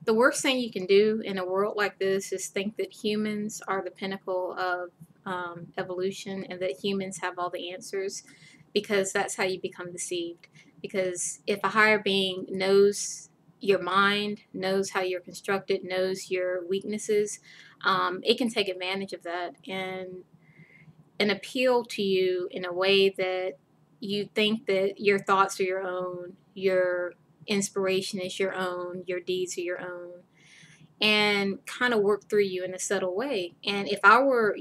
The worst thing you can do in a world like this is think that humans are the pinnacle of evolution and that humans have all the answers, because that's how you become deceived. Because if a higher being knows your mind, knows how you're constructed, knows your weaknesses, it can take advantage of that and appeal to you in a way that you think that your thoughts are your own, your inspiration is your own, your deeds are your own, and kind of work through you in a subtle way. And if I were,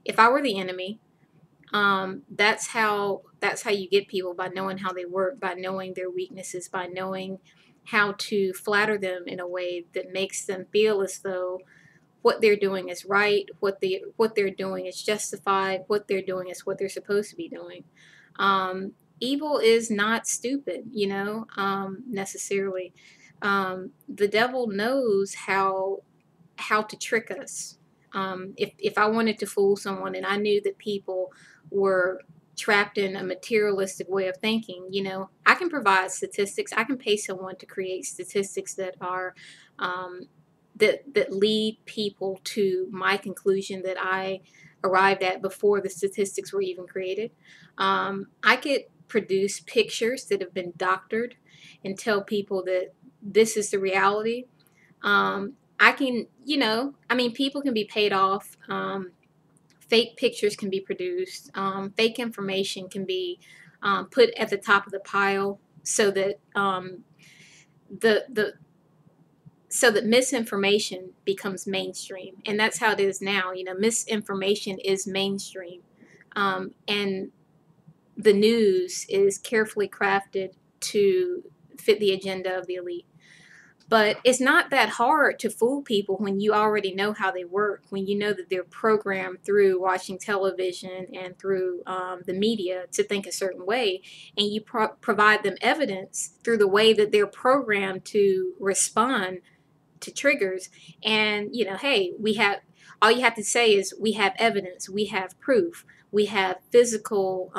if I were the enemy, that's how you get people, by knowing how they work, by knowing their weaknesses, by knowing how to flatter them in a way that makes them feel as though what they're doing is right, what they're doing is justified, what they're doing is what they're supposed to be doing. Evil is not stupid, necessarily. The devil knows how to trick us. If I wanted to fool someone and I knew that people were trapped in a materialistic way of thinking, I can provide statistics. I can pay someone to create statistics that are um, that lead people to my conclusion that I arrived at before the statistics were even created. I could produce pictures that have been doctored and tell people that this is the reality. I can, people can be paid off. Fake pictures can be produced. Fake information can be put at the top of the pile so that the so that misinformation becomes mainstream, and that's how it is now. Misinformation is mainstream, and the news is carefully crafted to fit the agenda of the elite. But it's not that hard to fool people when you already know how they work, when you know that they're programmed through watching television and through the media to think a certain way, and you provide them evidence through the way that they're programmed to respond to triggers. And, hey, we have, all you have to say is we have evidence, we have proof, we have physical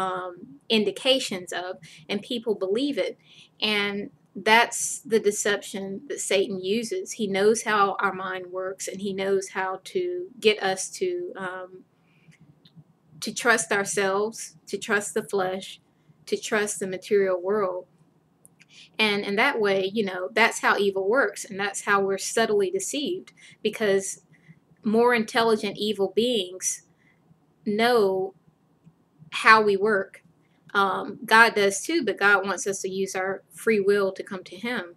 indications of, and people believe it. And that's the deception that Satan uses. He knows how our mind works, and he knows how to get us to trust ourselves, to trust the flesh, to trust the material world. And in that way, that's how evil works, and that's how we're subtly deceived, because more intelligent evil beings know how we work. God does too, but God wants us to use our free will to come to Him.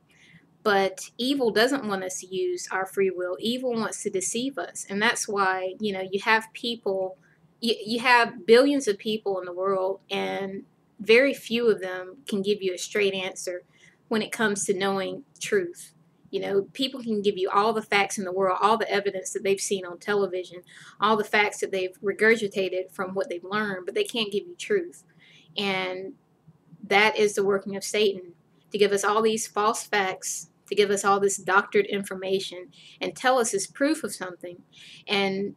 But evil doesn't want us to use our free will. Evil wants to deceive us. And that's why, you have people, you have billions of people in the world, and very few of them can give you a straight answer when it comes to knowing truth. People can give you all the facts in the world, all the evidence that they've seen on television, all the facts that they've regurgitated from what they've learned, but they can't give you truth. And that is the working of Satan, to give us all these false facts, to give us all this doctored information, and tell us it's proof of something, and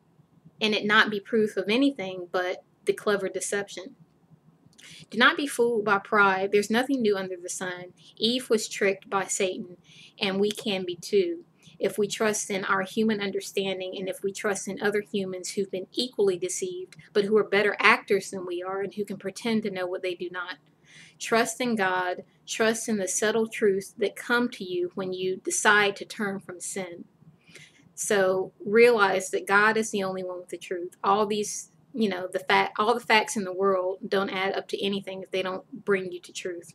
it not be proof of anything but the clever deception. Do not be fooled by pride. There's nothing new under the sun. Eve was tricked by Satan, and we can be too, if we trust in our human understanding, and if we trust in other humans who've been equally deceived, but who are better actors than we are and who can pretend to know what they do not. Trust in God. Trust in the subtle truths that come to you when you decide to turn from sin. So realize that God is the only one with the truth. All these, all the facts in the world don't add up to anything if they don't bring you to truth.